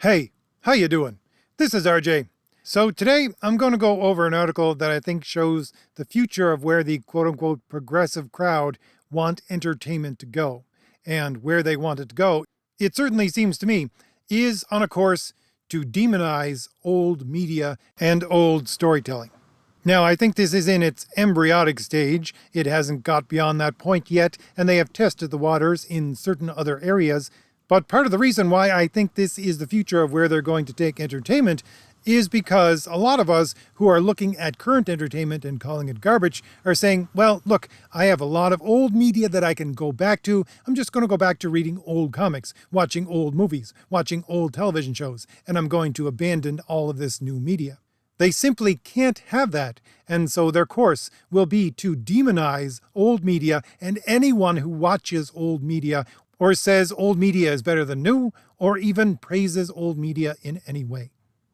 Hey, how you doing? This is RJ. So today I'm going to go over an article that I think shows the future of where the quote-unquote progressive crowd want entertainment to go. And where they want it to go, it certainly seems to me, is on a course to demonize old media and old storytelling. Now, I think this is in its embryonic stage. It hasn't got beyond that point yet, and they have tested the waters in certain other areas. But part of the reason why I think this is the future of where they're going to take entertainment is because a lot of us who are looking at current entertainment and calling it garbage are saying, well, look, I have a lot of old media that I can go back to. I'm just going to go back to reading old comics, watching old movies, watching old television shows, and I'm going to abandon all of this new media. They simply can't have that, and so their course will be to demonize old media and anyone who watches old media or says old media is better than new, or even praises old media in any way.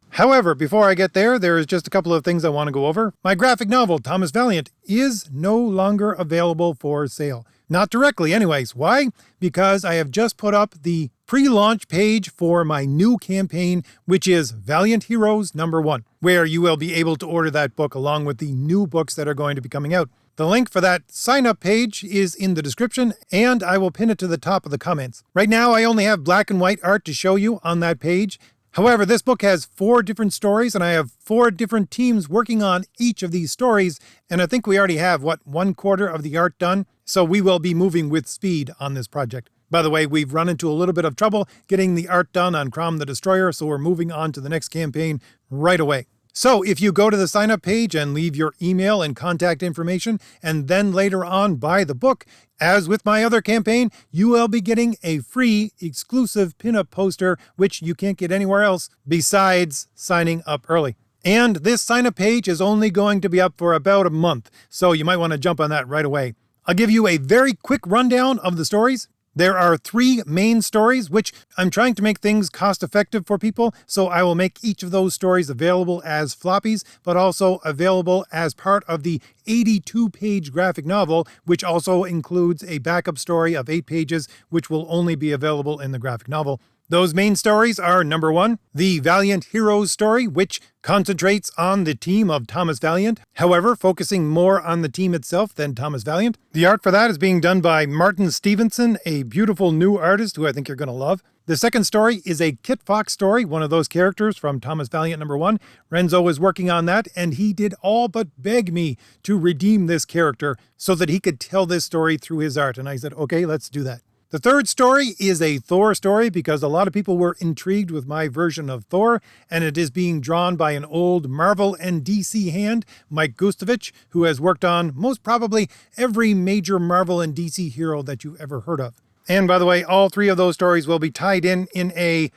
However, before I get there, there is just a couple of things I want to go over. My graphic novel, Thomas Valiant, is no longer available for sale. Not directly anyways. Why? Because I have just put up the pre-launch page for my new campaign, which is Valiant Heroes #1, where you will be able to order that book along with the new books that are going to be coming out. The link for that sign-up page is in the description, and I will pin it to the top of the comments. Right now, I only have black and white art to show you on that page. However, this book has 4 different stories, and I have 4 different teams working on each of these stories, and I think we already have, 1/4 of the art done? So we will be moving with speed on this project. By the way, we've run into a little bit of trouble getting the art done on Crom the Destroyer, so we're moving on to the next campaign right away. So if you go to the sign-up page and leave your email and contact information, and then later on buy the book, as with my other campaign, you will be getting a free exclusive pinup poster, which you can't get anywhere else besides signing up early. And this sign-up page is only going to be up for about a month, so you might want to jump on that right away. I'll give you a very quick rundown of the stories. There are 3 main stories, which I'm trying to make things cost-effective for people, so I will make each of those stories available as floppies, but also available as part of the 82-page graphic novel, which also includes a backup story of 8 pages, which will only be available in the graphic novel. Those main stories are #1, the Valiant Heroes story, which concentrates on the team of Thomas Valiant, however, focusing more on the team itself than Thomas Valiant. The art for that is being done by Martin Stevenson, a beautiful new artist who I think you're going to love. The second story is a Kit Fox story, one of those characters from Thomas Valiant #1. Renzo is working on that, and he did all but beg me to redeem this character so that he could tell this story through his art, and I said, okay, let's do that. The third story is a Thor story because a lot of people were intrigued with my version of Thor, and it is being drawn by an old Marvel and DC hand, Mike Gustovich, who has worked on most probably every major Marvel and DC hero that you've ever heard of. And by the way, all 3 of those stories will be tied in a,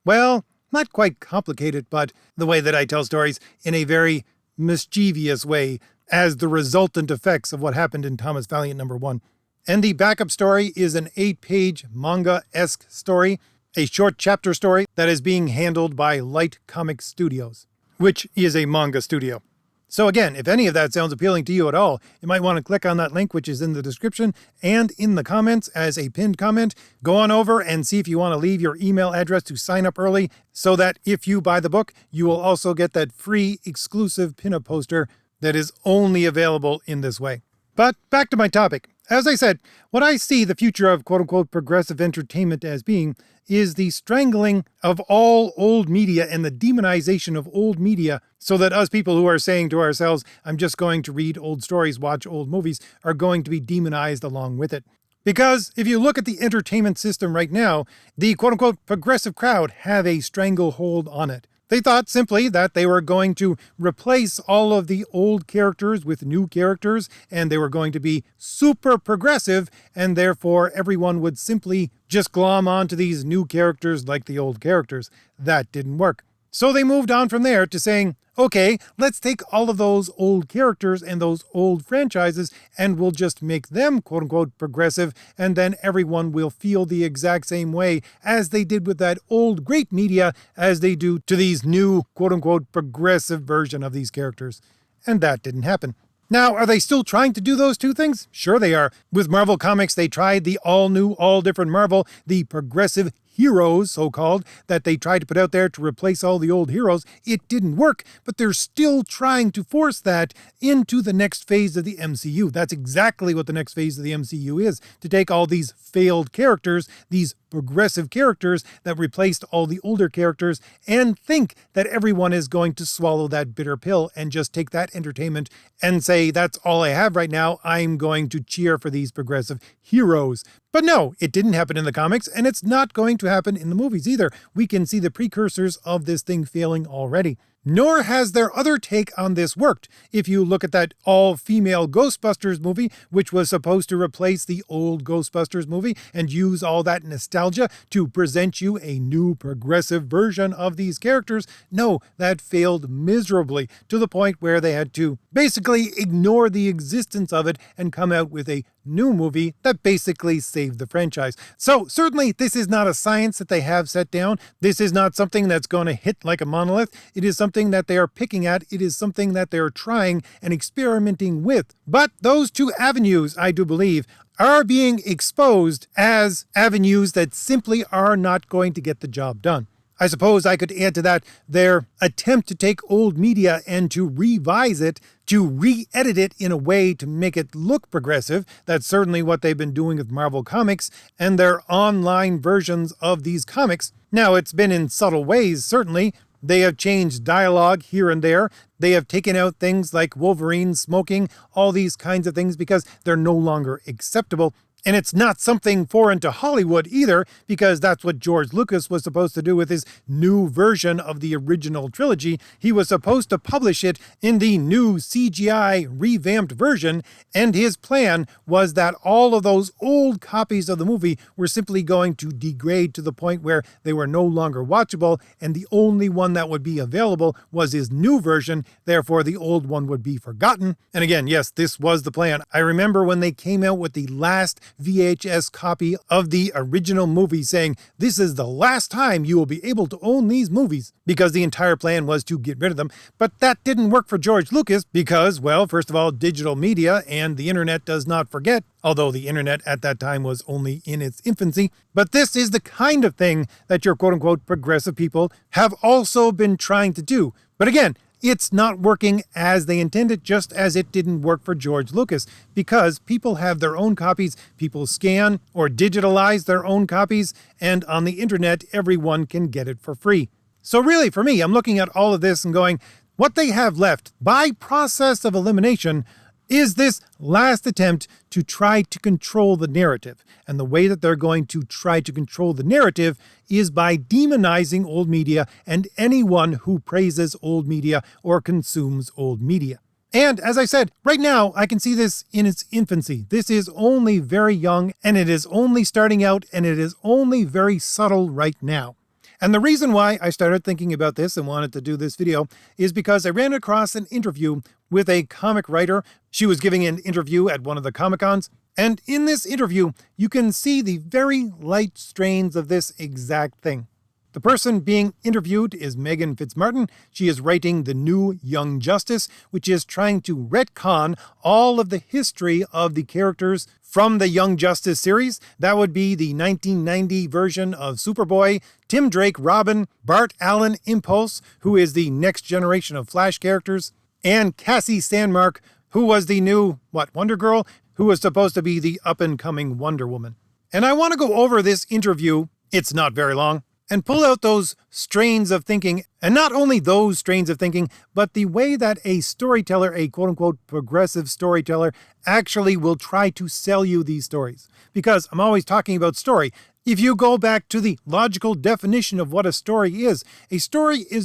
well, not quite complicated, but the way that I tell stories in a very mischievous way as the resultant effects of what happened in Thomas Valiant #1. And the backup story is an 8-page manga-esque story, a short chapter story that is being handled by Light Comic Studios, which is a manga studio. So again, if any of that sounds appealing to you at all, you might want to click on that link, which is in the description and in the comments as a pinned comment. Go on over and see if you want to leave your email address to sign up early so that if you buy the book, you will also get that free exclusive pinup poster that is only available in this way. But back to my topic. As I said, what I see the future of quote-unquote progressive entertainment as being is the strangling of all old media and the demonization of old media so that us people who are saying to ourselves, I'm just going to read old stories, watch old movies, are going to be demonized along with it. Because if you look at the entertainment system right now, the quote-unquote progressive crowd have a stranglehold on it. They thought simply that they were going to replace all of the old characters with new characters, and they were going to be super progressive, and therefore everyone would simply just glom onto these new characters like the old characters. That didn't work. So they moved on from there to saying, okay, let's take all of those old characters and those old franchises and we'll just make them quote-unquote progressive, and then everyone will feel the exact same way as they did with that old great media as they do to these new quote-unquote progressive version of these characters. And that didn't happen. Now, are they still trying to do those two things? Sure they are. With Marvel Comics, they tried the all-new, all-different Marvel, the progressive heroes, so-called, that they tried to put out there to replace all the old heroes, it didn't work, but they're still trying to force that into the next phase of the MCU. That's exactly what the next phase of the MCU is, to take all these failed characters, these progressive characters that replaced all the older characters, and think that everyone is going to swallow that bitter pill and just take that entertainment and say, that's all I have right now, I'm going to cheer for these progressive heroes. But no, it didn't happen in the comics, and it's not going to happen in the movies either. We can see the precursors of this thing failing already. Nor has their other take on this worked. If you look at that all-female Ghostbusters movie, which was supposed to replace the old Ghostbusters movie and use all that nostalgia to present you a new progressive version of these characters, no, that failed miserably, to the point where they had to basically ignore the existence of it and come out with a new movie that basically saved the franchise. So certainly this is not a science that they have set down. This is not something that's going to hit like a monolith. It is something that they are picking at. It is something that they are trying and experimenting with. But those two avenues, I do believe, are being exposed as avenues that simply are not going to get the job done. I suppose I could add to that their attempt to take old media and to revise it, to re-edit it in a way to make it look progressive. That's certainly what they've been doing with Marvel Comics and their online versions of these comics. Now, it's been in subtle ways, certainly. They have changed dialogue here and there. They have taken out things like Wolverine smoking, all these kinds of things, because they're no longer acceptable. And it's not something foreign to Hollywood either, because that's what George Lucas was supposed to do with his new version of the original trilogy. He was supposed to publish it in the new CGI revamped version, and his plan was that all of those old copies of the movie were simply going to degrade to the point where they were no longer watchable, and the only one that would be available was his new version. Therefore, the old one would be forgotten. And again, yes, this was the plan. I remember when they came out with the last VHS copy of the original movie saying, this is the last time you will be able to own these movies, because the entire plan was to get rid of them. But that didn't work for George Lucas because, well, first of all, digital media and the internet does not forget, although the internet at that time was only in its infancy. But this is the kind of thing that your quote-unquote progressive people have also been trying to do. But again, it's not working as they intended, just as it didn't work for George Lucas, because people have their own copies, people scan or digitalize their own copies, and on the internet, everyone can get it for free. So really, for me, I'm looking at all of this and going, what they have left, by process of elimination, is this last attempt to try to control the narrative. And the way that they're going to try to control the narrative is by demonizing old media and anyone who praises old media or consumes old media. And as I said, right now, I can see this in its infancy. This is only very young, and it is only starting out, and it is only very subtle right now. And the reason why I started thinking about this and wanted to do this video is because I ran across an interview with a comic writer. She was giving an interview at one of the Comic-Cons. And in this interview, you can see the very light strains of this exact thing. The person being interviewed is Megan Fitzmartin. She is writing the new Young Justice, which is trying to retcon all of the history of the characters from the Young Justice series. That would be the 1990 version of Superboy, Tim Drake Robin, Bart Allen Impulse, who is the next generation of Flash characters, and Cassie Sandmark, who was the new, Wonder Girl, who was supposed to be the up-and-coming Wonder Woman. And I want to go over this interview, it's not very long, and pull out those strains of thinking, and not only those strains of thinking, but the way that a storyteller, a quote-unquote progressive storyteller, actually will try to sell you these stories. Because I'm always talking about story. If you go back to the logical definition of what a story is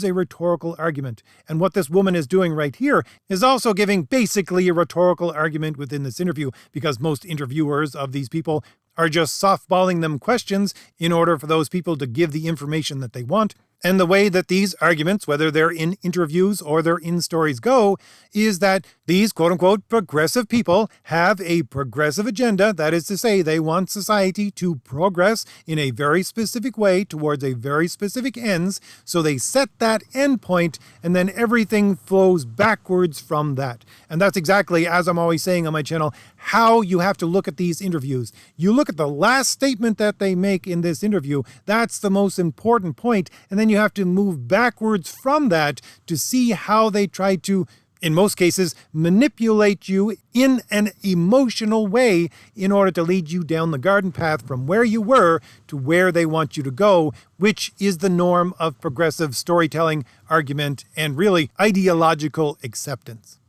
a rhetorical argument. And what this woman is doing right here is also giving basically a rhetorical argument within this interview, because most interviewers of these people are just softballing them questions in order for those people to give the information that they want. And the way that these arguments, whether they're in interviews or they're in stories, go is that these quote-unquote progressive people have a progressive agenda. That is to say, they want society to progress in a very specific way towards a very specific ends. So they set that end point, and then everything flows backwards from that. And that's exactly, as I'm always saying on my channel, how you have to look at these interviews. You look at the last statement that they make in this interview. That's the most important point. And then you have to move backwards from that to see how they try to, in most cases, manipulate you in an emotional way in order to lead you down the garden path from where you were to where they want you to go, which is the norm of progressive storytelling, argument, and really ideological acceptance.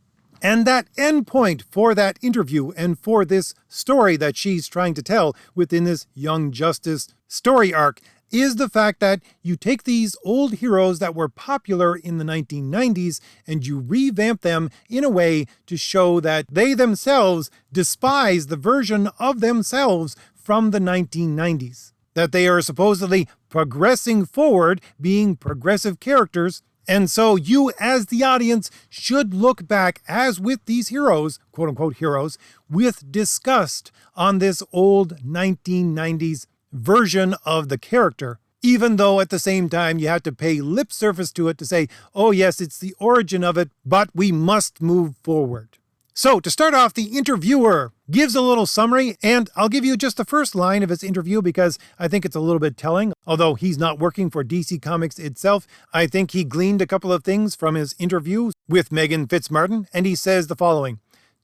And that end point for that interview and for this story that she's trying to tell within this Young Justice story arc is the fact that you take these old heroes that were popular in the 1990s and you revamp them in a way to show that they themselves despise the version of themselves from the 1990s. That they are supposedly progressing forward, being progressive characters. And so you, as the audience, should look back, as with these heroes, quote-unquote heroes, with disgust on this old 1990s version of the character, even though at the same time you have to pay lip service to it to say, oh yes, it's the origin of it, but we must move forward. So to start off, the interviewer gives a little summary, and I'll give you just the first line of his interview because I think it's a little bit telling. Although he's not working for DC Comics itself, I think he gleaned a couple of things from his interview with Megan Fitzmartin, and he says the following.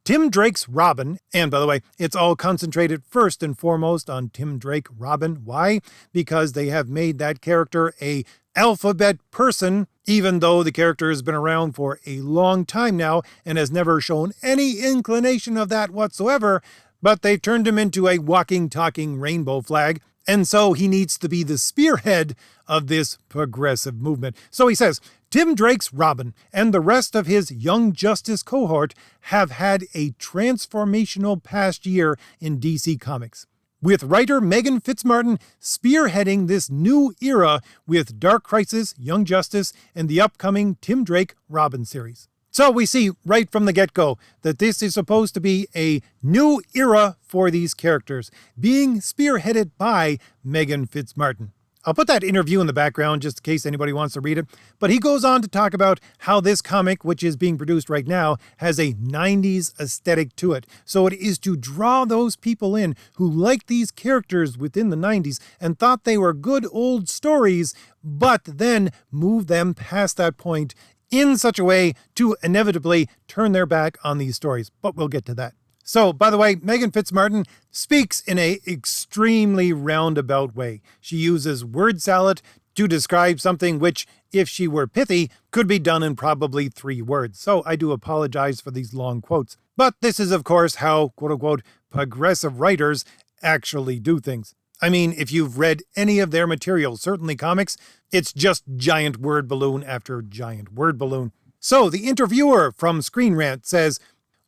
Tim Drake's Robin, and by the way, it's all concentrated first and foremost on Tim Drake Robin. Why? Because they have made that character a alphabet person, even though the character has been around for a long time now and has never shown any inclination of that whatsoever, but they've turned him into a walking, talking rainbow flag. And so he needs to be the spearhead of this progressive movement. So he says, Tim Drake's Robin and the rest of his Young Justice cohort have had a transformational past year in DC Comics, with writer Megan Fitzmartin spearheading this new era with Dark Crisis, Young Justice, and the upcoming Tim Drake Robin series. So we see right from the get-go that this is supposed to be a new era for these characters, being spearheaded by Megan Fitzmartin. I'll put that interview in the background just in case anybody wants to read it, but he goes on to talk about how this comic, which is being produced right now, has a 90s aesthetic to it. So it is to draw those people in who liked these characters within the 90s and thought they were good old stories, but then move them past that point in such a way to inevitably turn their back on these stories. But we'll get to that. So, by the way, Megan Fitzmartin speaks in an extremely roundabout way. She uses word salad to describe something which, if she were pithy, could be done in probably 3 words. So I do apologize for these long quotes. But this is, of course, how, quote-unquote, progressive writers actually do things. I mean, if you've read any of their material, certainly comics, it's just giant word balloon after giant word balloon. So the interviewer from Screen Rant says,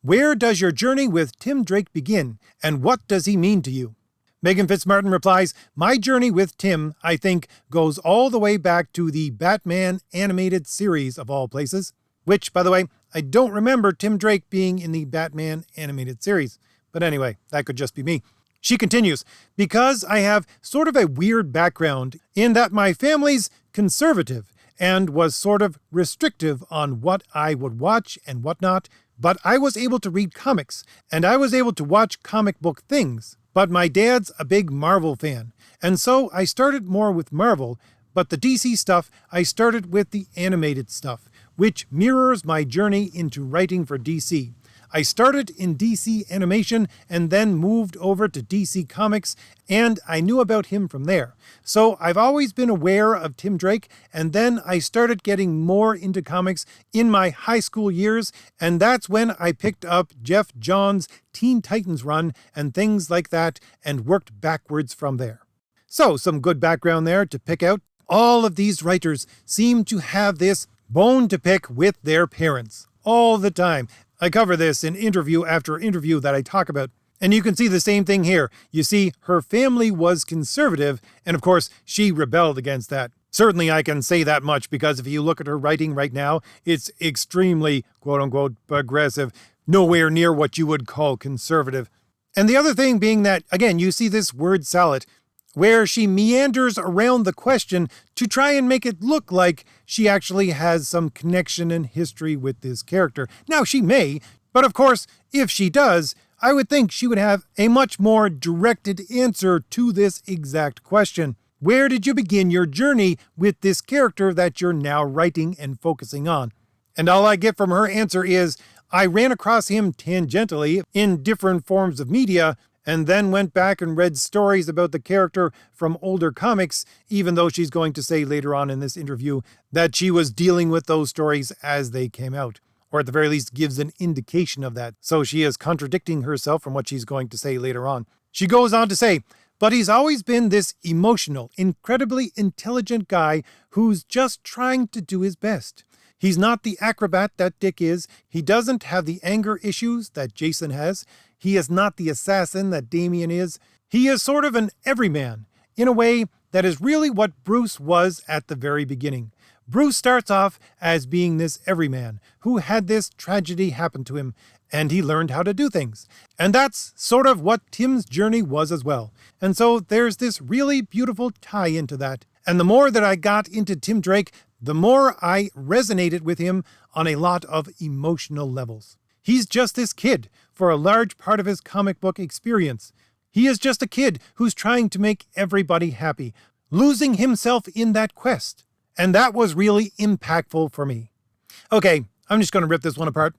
where does your journey with Tim Drake begin, and what does he mean to you? Megan Fitzmartin replies, my journey with Tim, I think, goes all the way back to the Batman animated series of all places, which, by the way, I don't remember Tim Drake being in the Batman animated series. But anyway, that could just be me. She continues, because I have sort of a weird background in that my family's conservative and was sort of restrictive on what I would watch and whatnot, but I was able to read comics, and I was able to watch comic book things. But my dad's a big Marvel fan, and so I started more with Marvel, but the DC stuff, I started with the animated stuff, which mirrors my journey into writing for DC. I started in DC animation and then moved over to DC Comics, and I knew about him from there. So I've always been aware of Tim Drake, and then I started getting more into comics in my high school years, and that's when I picked up Jeff Johns' Teen Titans run and things like that, and worked backwards from there. So some good background there to pick out. All of these writers seem to have this bone to pick with their parents all the time. I cover this in interview after interview that I talk about. And you can see the same thing here. You see, her family was conservative, and of course, she rebelled against that. Certainly I can say that much, because if you look at her writing right now, it's extremely, quote-unquote, progressive, nowhere near what you would call conservative. And the other thing being that, again, you see this word salad, where she meanders around the question to try and make it look like she actually has some connection and history with this character. Now, she may, but of course, if she does, I would think she would have a much more directed answer to this exact question. Where did you begin your journey with this character that you're now writing and focusing on? And all I get from her answer is, I ran across him tangentially in different forms of media, and then went back and read stories about the character from older comics, even though she's going to say later on in this interview that she was dealing with those stories as they came out, or at the very least gives an indication of that. So she is contradicting herself from what she's going to say later on. She goes on to say, but he's always been this emotional, incredibly intelligent guy who's just trying to do his best. He's not the acrobat that Dick is. He doesn't have the anger issues that Jason has. He is not the assassin that Damian is. He is sort of an everyman, in a way that is really what Bruce was at the very beginning. Bruce starts off as being this everyman who had this tragedy happen to him, and he learned how to do things. And that's sort of what Tim's journey was as well. And so there's this really beautiful tie into that. And the more that I got into Tim Drake, the more I resonated with him on a lot of emotional levels. He's just this kid for a large part of his comic book experience. He is just a kid who's trying to make everybody happy, losing himself in that quest. And that was really impactful for me. Okay, I'm just going to rip this one apart.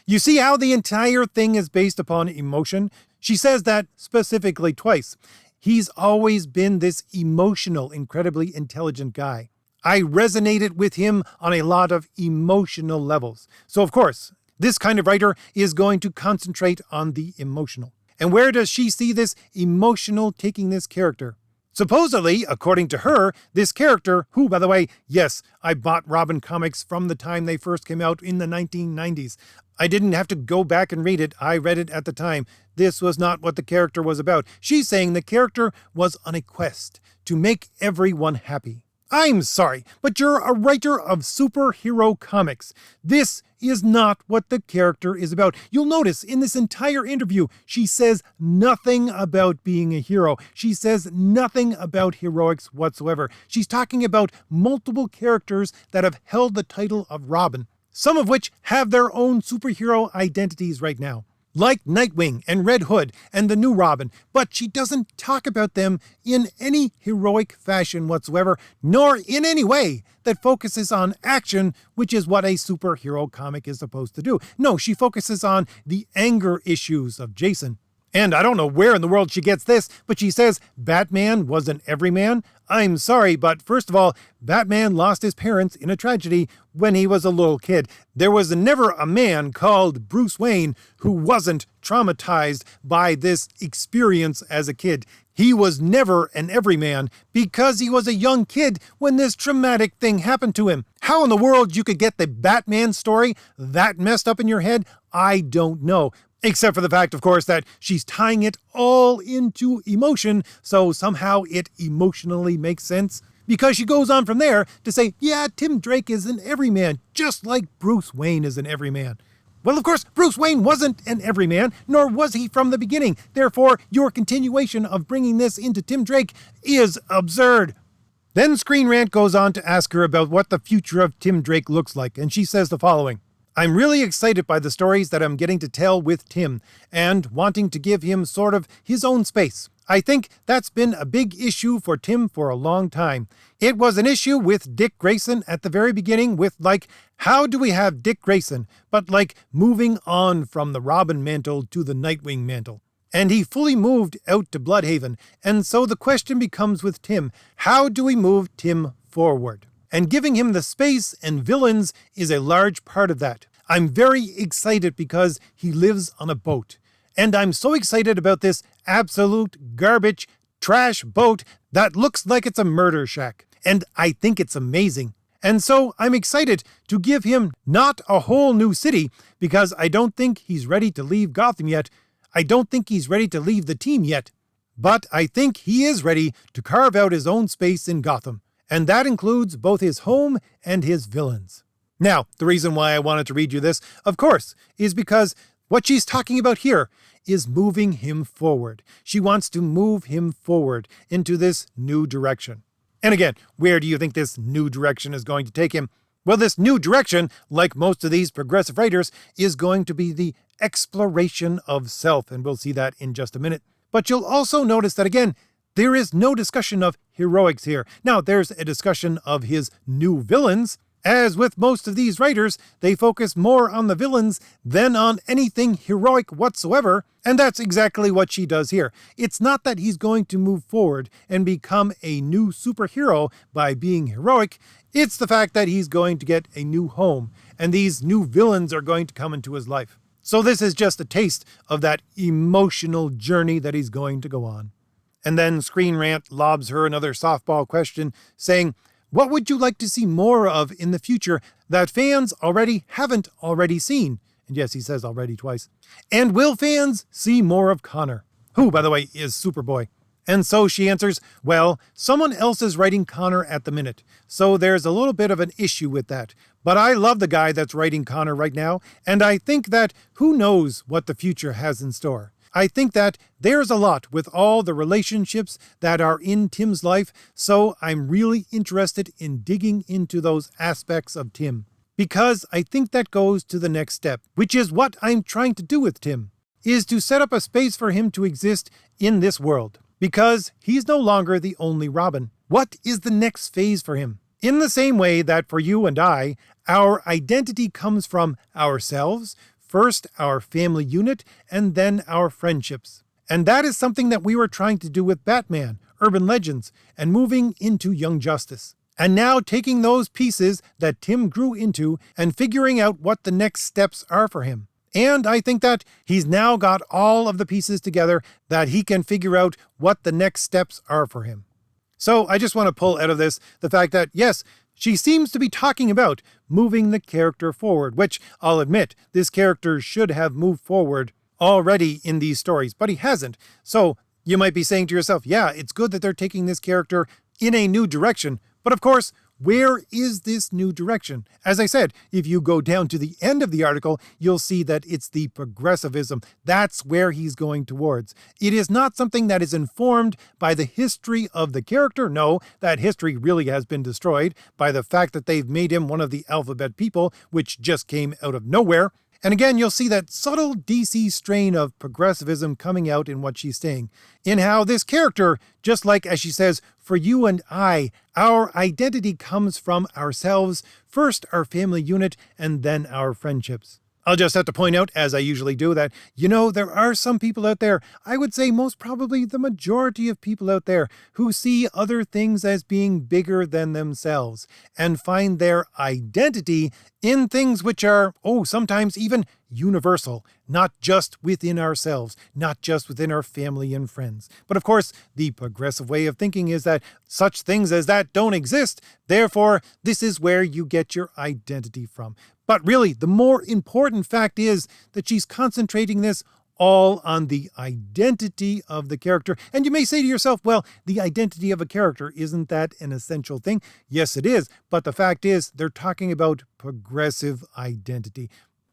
You see how the entire thing is based upon emotion? She says that specifically twice. He's always been this emotional, incredibly intelligent guy. I resonated with him on a lot of emotional levels. So of course, this kind of writer is going to concentrate on the emotional. And where does she see this emotional taking this character? Supposedly, according to her, this character, who, by the way, yes, I bought Robin comics from the time they first came out in the 1990s. I didn't have to go back and read it. I read it at the time. This was not what the character was about. She's saying the character was on a quest to make everyone happy. I'm sorry, but you're a writer of superhero comics. This is not what the character is about. You'll notice in this entire interview, she says nothing about being a hero. She says nothing about heroics whatsoever. She's talking about multiple characters that have held the title of Robin, some of which have their own superhero identities right now, like Nightwing and Red Hood and the new Robin, but she doesn't talk about them in any heroic fashion whatsoever, nor in any way that focuses on action, which is what a superhero comic is supposed to do. No, she focuses on the anger issues of Jason. And I don't know where in the world she gets this, but she says Batman was an everyman. I'm sorry, but first of all, Batman lost his parents in a tragedy when he was a little kid. There was never a man called Bruce Wayne who wasn't traumatized by this experience as a kid. He was never an everyman because he was a young kid when this traumatic thing happened to him. How in the world you could get the Batman story that messed up in your head, I don't know. Except for the fact, of course, that she's tying it all into emotion, so somehow it emotionally makes sense. Because she goes on from there to say, yeah, Tim Drake is an everyman, just like Bruce Wayne is an everyman. Well, of course, Bruce Wayne wasn't an everyman, nor was he from the beginning. Therefore, your continuation of bringing this into Tim Drake is absurd. Then Screen Rant goes on to ask her about what the future of Tim Drake looks like, and she says the following. I'm really excited by the stories that I'm getting to tell with Tim, and wanting to give him sort of his own space. I think that's been a big issue for Tim for a long time. It was an issue with Dick Grayson at the very beginning with, like, how do we have Dick Grayson, but like moving on from the Robin mantle to the Nightwing mantle? And he fully moved out to Bloodhaven, and so the question becomes with Tim, how do we move Tim forward? And giving him the space and villains is a large part of that. I'm very excited because he lives on a boat. And I'm so excited about this absolute garbage, trash boat that looks like it's a murder shack. And I think it's amazing. And so I'm excited to give him not a whole new city, because I don't think he's ready to leave Gotham yet. I don't think he's ready to leave the team yet. But I think he is ready to carve out his own space in Gotham. And that includes both his home and his villains. Now, the reason why I wanted to read you this, of course, is because what she's talking about here is moving him forward. She wants to move him forward into this new direction. And again, where do you think this new direction is going to take him? Well, this new direction, like most of these progressive writers, is going to be the exploration of self, and we'll see that in just a minute. But you'll also notice that, again, there is no discussion of heroics here. Now, there's a discussion of his new villains. As with most of these writers, they focus more on the villains than on anything heroic whatsoever, and that's exactly what she does here. It's not that he's going to move forward and become a new superhero by being heroic, it's the fact that he's going to get a new home, and these new villains are going to come into his life. So this is just a taste of that emotional journey that he's going to go on. And then Screen Rant lobs her another softball question, saying, what would you like to see more of in the future that fans haven't already seen? And yes, he says already twice. And will fans see more of Connor? Who, by the way, is Superboy. And so she answers, well, someone else is writing Connor at the minute, so there's a little bit of an issue with that. But I love the guy that's writing Connor right now, and I think that who knows what the future has in store. I think that there's a lot with all the relationships that are in Tim's life, so I'm really interested in digging into those aspects of Tim. Because I think that goes to the next step, which is what I'm trying to do with Tim, is to set up a space for him to exist in this world. Because he's no longer the only Robin. What is the next phase for him? In the same way that for you and I, our identity comes from ourselves, first our family unit, and then our friendships. And that is something that we were trying to do with Batman, Urban Legends, and moving into Young Justice. And now taking those pieces that Tim grew into and figuring out what the next steps are for him. And I think that he's now got all of the pieces together that he can figure out what the next steps are for him. So I just want to pull out of this the fact that, yes, she seems to be talking about moving the character forward, which I'll admit, this character should have moved forward already in these stories, but he hasn't. So you might be saying to yourself, yeah, it's good that they're taking this character in a new direction, but of course, where is this new direction? As I said, if you go down to the end of the article, you'll see that it's the progressivism. That's where he's going towards. It is not something that is informed by the history of the character. No, that history really has been destroyed by the fact that they've made him one of the alphabet people, which just came out of nowhere. And again, you'll see that subtle DC strain of progressivism coming out in what she's saying, in how this character, just like as she says, for you and I, our identity comes from ourselves, first our family unit, and then our friendships. I'll just have to point out, as I usually do, that, there are some people out there, I would say most probably the majority of people out there, who see other things as being bigger than themselves and find their identity in things which are, sometimes even universal, not just within ourselves, not just within our family and friends. But of course, the progressive way of thinking is that such things as that don't exist. Therefore, this is where you get your identity from. But really, the more important fact is that she's concentrating this all on the identity of the character. And you may say to yourself, well, the identity of a character, isn't that an essential thing? Yes, it is. But the fact is, they're talking about progressive identity.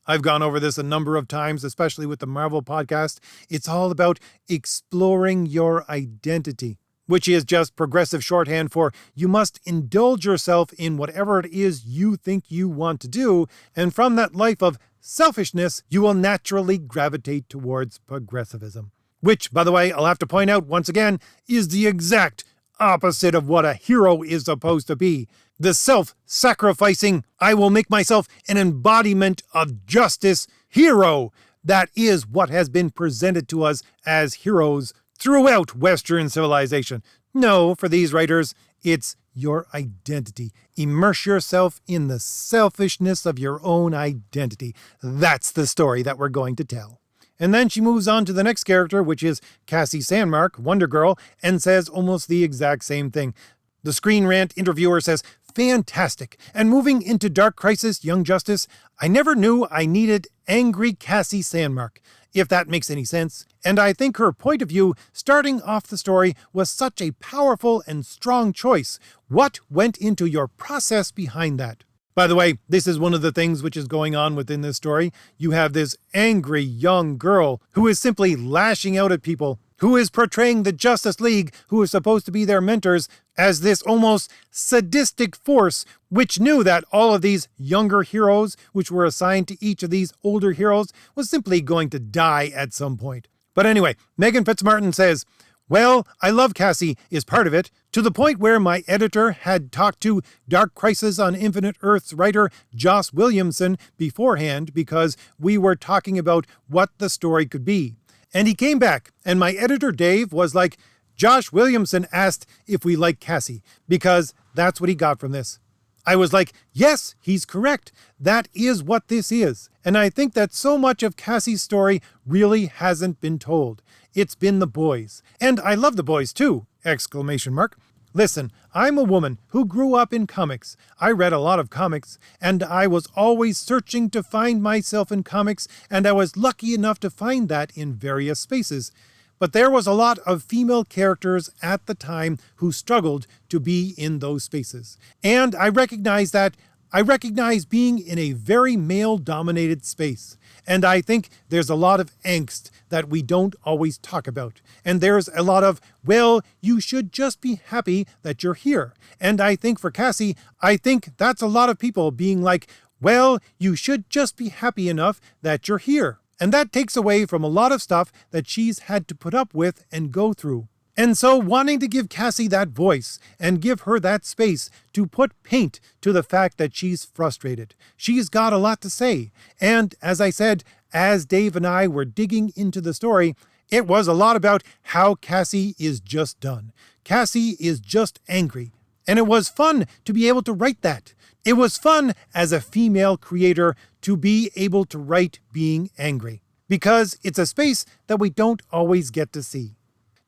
I've gone over this a number of times, especially with the Marvel podcast. It's all about exploring your identity, which is just progressive shorthand for you must indulge yourself in whatever it is you think you want to do. And from that life of selfishness, you will naturally gravitate towards progressivism, which, by the way, I'll have to point out once again, is the exact opposite of what a hero is supposed to be. The self-sacrificing, I will make myself an embodiment of justice hero. That is what has been presented to us as heroes throughout Western civilization. No, for these writers, it's your identity. Immerse yourself in the selfishness of your own identity. That's the story that we're going to tell. And then she moves on to the next character, which is Cassie Sandmark, Wonder Girl, and says almost the exact same thing. The Screen Rant interviewer says, fantastic. And moving into Dark Crisis Young Justice, I never knew I needed angry Cassie Sandmark, if that makes any sense. And I think her point of view, starting off the story, was such a powerful and strong choice. What went into your process behind that? By the way, this is one of the things which is going on within this story. You have this angry young girl who is simply lashing out at people, who is portraying the Justice League, who is supposed to be their mentors, as this almost sadistic force which knew that all of these younger heroes, which were assigned to each of these older heroes, was simply going to die at some point. But anyway, Megan Fitzmartin says, well, I love Cassie is part of it, to the point where my editor had talked to Dark Crisis on Infinite Earths writer Joss Williamson beforehand because we were talking about what the story could be. And he came back, and my editor Dave was like, Josh Williamson asked if we like Cassie, because that's what he got from this. I was like, yes, he's correct. That is what this is. And I think that so much of Cassie's story really hasn't been told. It's been the boys. And I love the boys too! ! Listen, I'm a woman who grew up in comics. I read a lot of comics, and I was always searching to find myself in comics, and I was lucky enough to find that in various spaces. But there was a lot of female characters at the time who struggled to be in those spaces. And I recognize being in a very male-dominated space. And I think there's a lot of angst that we don't always talk about. And there's a lot of, well, you should just be happy that you're here. And I think for Cassie, I think that's a lot of people being like, well, you should just be happy enough that you're here. And that takes away from a lot of stuff that she's had to put up with and go through. And so wanting to give Cassie that voice and give her that space to put paint to the fact that she's frustrated. She's got a lot to say. And as I said, as Dave and I were digging into the story, it was a lot about how Cassie is just done. Cassie is just angry. And it was fun to be able to write that. It was fun as a female creator to be able to write being angry. Because it's a space that we don't always get to see.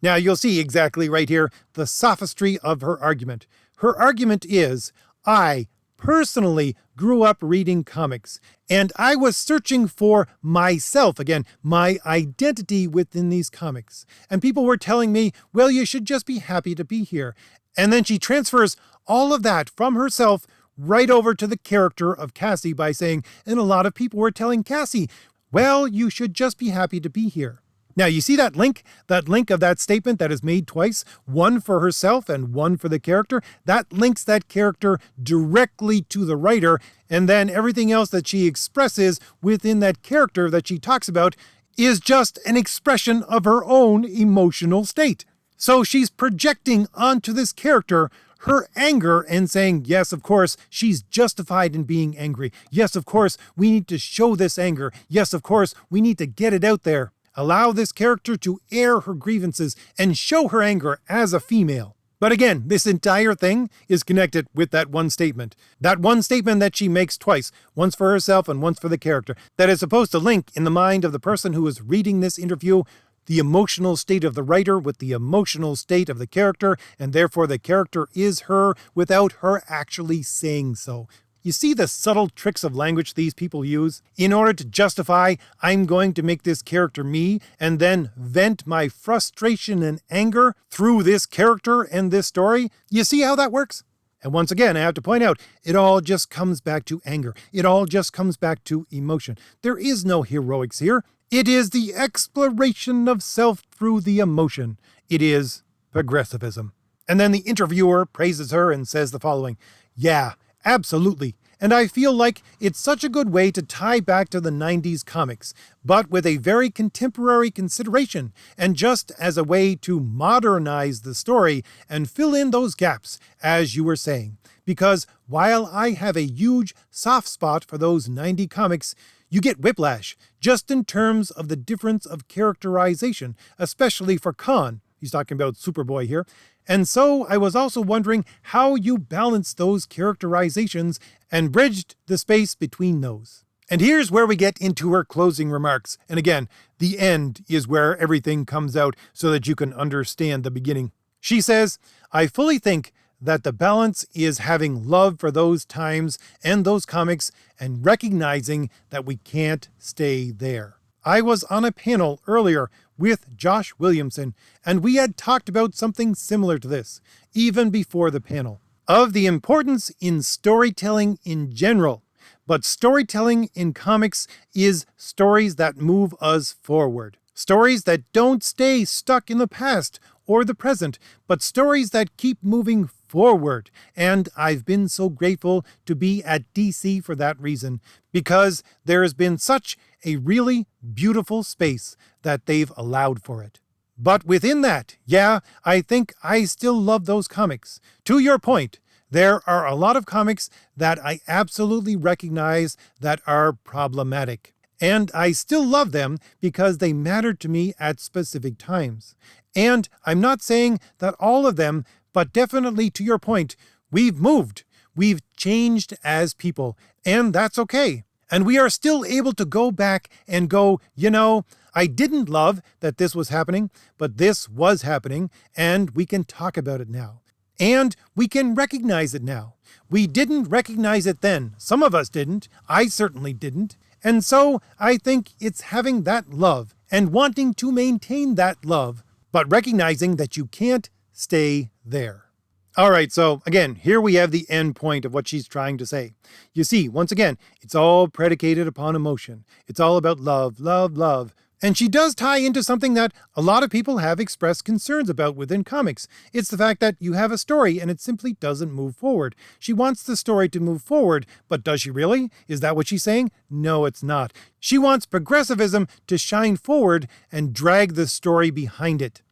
Now, you'll see exactly right here the sophistry of her argument. Her argument is, I personally grew up reading comics, and I was searching for myself, again, my identity within these comics. And people were telling me, well, you should just be happy to be here. And then she transfers all of that from herself right over to the character of Cassie by saying, and a lot of people were telling Cassie, well, you should just be happy to be here. Now, you see that link of that statement that is made twice, one for herself and one for the character? That links that character directly to the writer, and then everything else that she expresses within that character that she talks about is just an expression of her own emotional state. So she's projecting onto this character her anger and saying, yes, of course, she's justified in being angry. Yes, of course, we need to show this anger. Yes, of course, we need to get it out there. Allow this character to air her grievances and show her anger as a female. But again, this entire thing is connected with that one statement. That one statement that she makes twice, once for herself and once for the character, that is supposed to link in the mind of the person who is reading this interview the emotional state of the writer with the emotional state of the character, and therefore the character is her without her actually saying so. You see the subtle tricks of language these people use in order to justify, I'm going to make this character me, and then vent my frustration and anger through this character and this story? You see how that works? And once again, I have to point out, it all just comes back to anger. It all just comes back to emotion. There is no heroics here. It is the exploration of self through the emotion. It is progressivism. And then the interviewer praises her and says the following, yeah, absolutely. And I feel like it's such a good way to tie back to the 90s comics, but with a very contemporary consideration, and just as a way to modernize the story and fill in those gaps, as you were saying. Because while I have a huge soft spot for those 90 comics, you get whiplash, just in terms of the difference of characterization, especially for Khan. He's talking about Superboy here. And so I was also wondering how you balanced those characterizations and bridged the space between those. And here's where we get into her closing remarks. And again, the end is where everything comes out so that you can understand the beginning. She says, I fully think that the balance is having love for those times and those comics and recognizing that we can't stay there. I was on a panel earlier with Josh Williamson, and we had talked about something similar to this, even before the panel, of the importance in storytelling in general. But storytelling in comics is stories that move us forward. Stories that don't stay stuck in the past or the present, but stories that keep moving forward. And I've been so grateful to be at DC for that reason, because there has been such a really beautiful space that they've allowed for it. But within that, yeah, I think I still love those comics. To your point, there are a lot of comics that I absolutely recognize that are problematic. And I still love them because they mattered to me at specific times. And I'm not saying that all of them, but definitely to your point, we've moved. We've changed as people, and that's okay. And we are still able to go back and go, I didn't love that this was happening, but this was happening, and we can talk about it now. And we can recognize it now. We didn't recognize it then. Some of us didn't. I certainly didn't. And so I think it's having that love and wanting to maintain that love, but recognizing that you can't stay there. All right, so again, here we have the end point of what she's trying to say. You see, once again, it's all predicated upon emotion. It's all about love, love, love. And she does tie into something that a lot of people have expressed concerns about within comics. It's the fact that you have a story and it simply doesn't move forward. She wants the story to move forward, but does she really? Is that what she's saying? No, it's not. She wants progressivism to shine forward and drag the story behind it.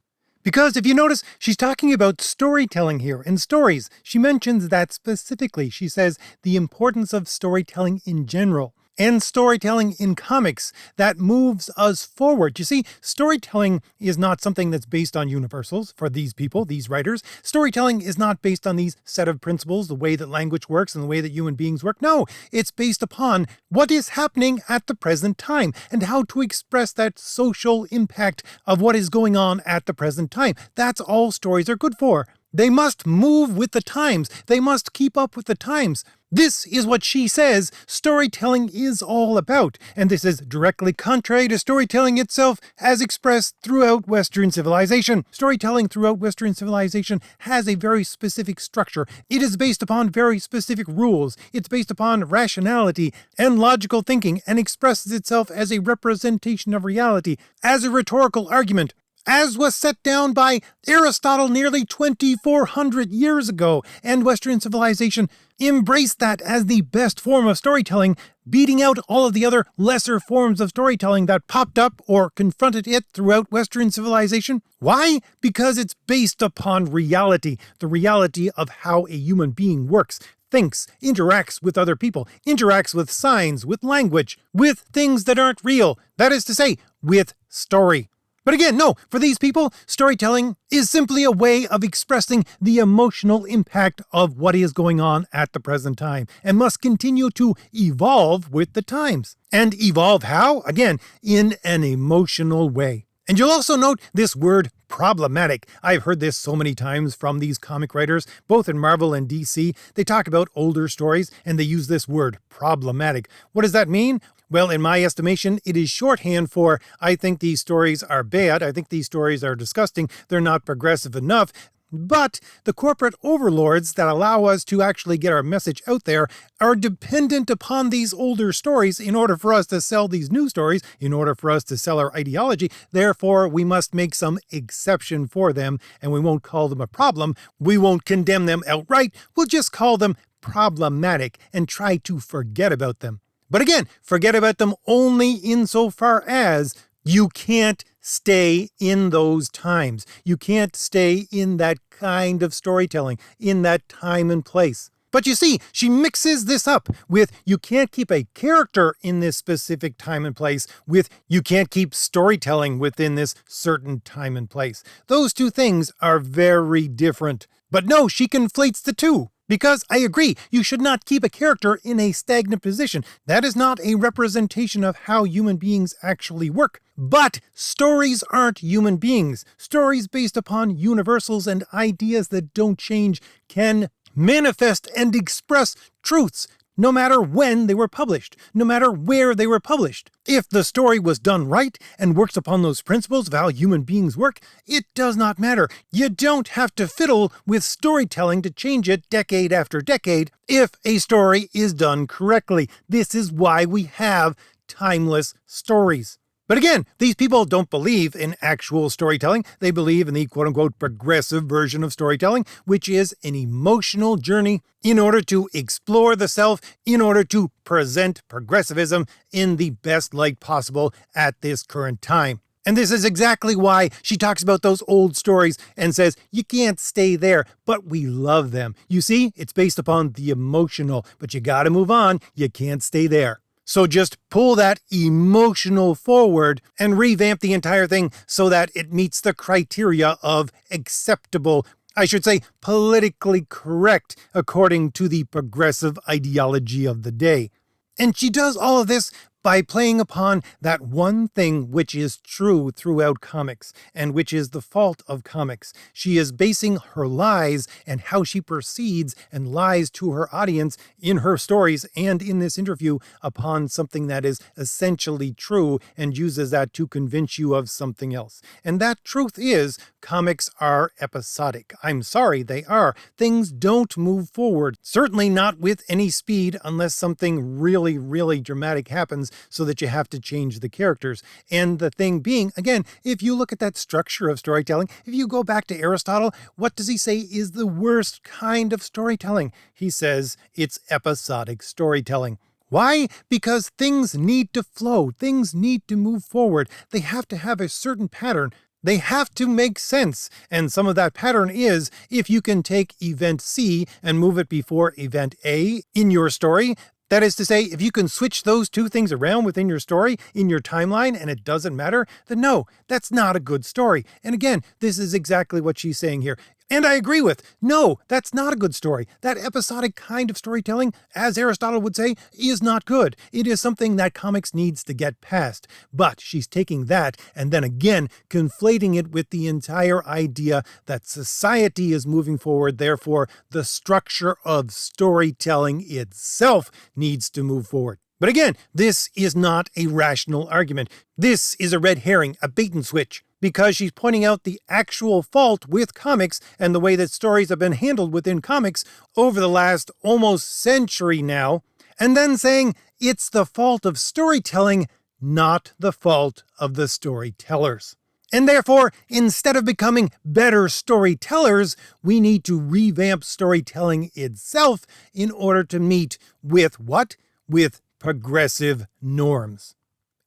Because if you notice, she's talking about storytelling here and stories. She mentions that specifically. She says the importance of storytelling in general. And storytelling in comics that moves us forward. You see, storytelling is not something that's based on universals for these people, these writers. Storytelling is not based on these set of principles, the way that language works and the way that human beings work. No, it's based upon what is happening at the present time and how to express that social impact of what is going on at the present time. That's all stories are good for. They must move with the times. They must keep up with the times. This is what she says storytelling is all about, and this is directly contrary to storytelling itself as expressed throughout Western civilization. Storytelling throughout Western civilization has a very specific structure. It is based upon very specific rules. It's based upon rationality and logical thinking and expresses itself as a representation of reality, as a rhetorical argument, as was set down by Aristotle nearly 2,400 years ago, and Western civilization embraced that as the best form of storytelling, beating out all of the other lesser forms of storytelling that popped up or confronted it throughout Western civilization. Why? Because it's based upon reality, the reality of how a human being works, thinks, interacts with other people, interacts with signs, with language, with things that aren't real. That is to say, with story. But again, no, for these people, storytelling is simply a way of expressing the emotional impact of what is going on at the present time and must continue to evolve with the times. And evolve how? Again, in an emotional way. And you'll also note this word problematic. I've heard this so many times from these comic writers, both in Marvel and DC. They talk about older stories and they use this word problematic. What does that mean? Well, in my estimation, it is shorthand for, I think these stories are bad, I think these stories are disgusting, they're not progressive enough. But the corporate overlords that allow us to actually get our message out there are dependent upon these older stories in order for us to sell these new stories, in order for us to sell our ideology. Therefore, we must make some exception for them, and we won't call them a problem. We won't condemn them outright. We'll just call them problematic and try to forget about them. But again, forget about them only insofar as you can't stay in those times. You can't stay in that kind of storytelling, in that time and place. But you see, she mixes this up with you can't keep a character in this specific time and place with you can't keep storytelling within this certain time and place. Those two things are very different. But no, she conflates the two. Because I agree, you should not keep a character in a stagnant position. That is not a representation of how human beings actually work. But stories aren't human beings. Stories based upon universals and ideas that don't change can manifest and express truths, no matter when they were published, no matter where they were published. If the story was done right and works upon those principles of how human beings work, it does not matter. You don't have to fiddle with storytelling to change it decade after decade if a story is done correctly. This is why we have timeless stories. But again, these people don't believe in actual storytelling. They believe in the quote-unquote progressive version of storytelling, which is an emotional journey in order to explore the self, in order to present progressivism in the best light possible at this current time. And this is exactly why she talks about those old stories and says, you can't stay there, but we love them. You see, it's based upon the emotional, but you gotta move on. You can't stay there. So just pull that emotional forward and revamp the entire thing so that it meets the criteria of acceptable, I should say politically correct, according to the progressive ideology of the day. And she does all of this by playing upon that one thing which is true throughout comics, and which is the fault of comics. She is basing her lies and how she proceeds and lies to her audience in her stories and in this interview upon something that is essentially true and uses that to convince you of something else. And that truth is, comics are episodic. I'm sorry, they are. Things don't move forward, certainly not with any speed unless something really, really dramatic happens so that you have to change the characters. And the thing being, again, if you look at that structure of storytelling, if you go back to Aristotle, what does he say is the worst kind of storytelling? He says it's episodic storytelling. Why? Because things need to flow. Things need to move forward. They have to have a certain pattern. They have to make sense. And some of that pattern is, if you can take event C and move it before event A in your story, that is to say, if you can switch those two things around within your story, in your timeline, and it doesn't matter, then no, that's not a good story. And again, this is exactly what she's saying here. And I agree with, no, that's not a good story. That episodic kind of storytelling, as Aristotle would say, is not good. It is something that comics needs to get past. But she's taking that and then again conflating it with the entire idea that society is moving forward, therefore the structure of storytelling itself needs to move forward. But again, this is not a rational argument. This is a red herring, a bait and switch, because she's pointing out the actual fault with comics and the way that stories have been handled within comics over the last almost century now, and then saying it's the fault of storytelling, not the fault of the storytellers. And therefore, instead of becoming better storytellers, we need to revamp storytelling itself in order to meet with what? With progressive norms.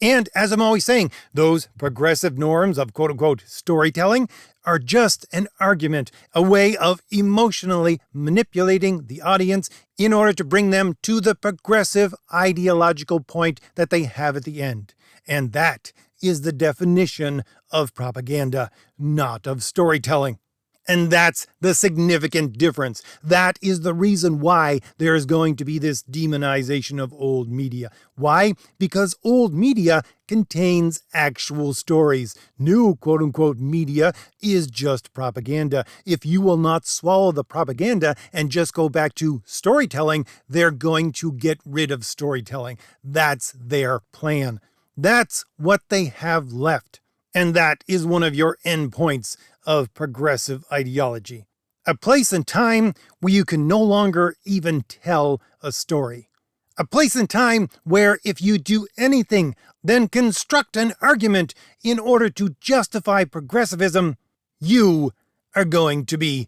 And as I'm always saying, those progressive norms of quote-unquote storytelling are just an argument, a way of emotionally manipulating the audience in order to bring them to the progressive ideological point that they have at the end. And that is the definition of propaganda, not of storytelling. And that's the significant difference. That is the reason why there is going to be this demonization of old media. Why? Because old media contains actual stories. New quote-unquote media is just propaganda. If you will not swallow the propaganda and just go back to storytelling, they're going to get rid of storytelling. That's their plan. That's what they have left. And that is one of your endpoints of progressive ideology. A place and time where you can no longer even tell a story. A place and time where if you do anything, then construct an argument in order to justify progressivism, you are going to be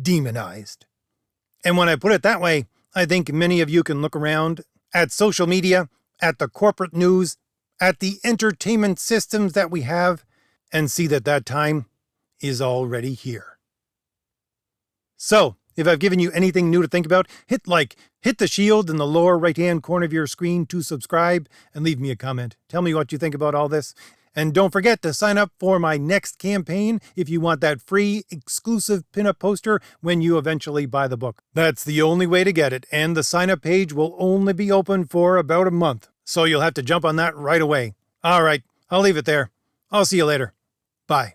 demonized. And when I put it that way, I think many of you can look around at social media, at the corporate news, at the entertainment systems that we have, and see that that time is already here. So, if I've given you anything new to think about, hit like, hit the shield in the lower right-hand corner of your screen to subscribe, and leave me a comment. Tell me what you think about all this. And don't forget to sign up for my next campaign if you want that free, exclusive pinup poster when you eventually buy the book. That's the only way to get it, and the sign-up page will only be open for about a month, so you'll have to jump on that right away. All right, I'll leave it there. I'll see you later. Bye.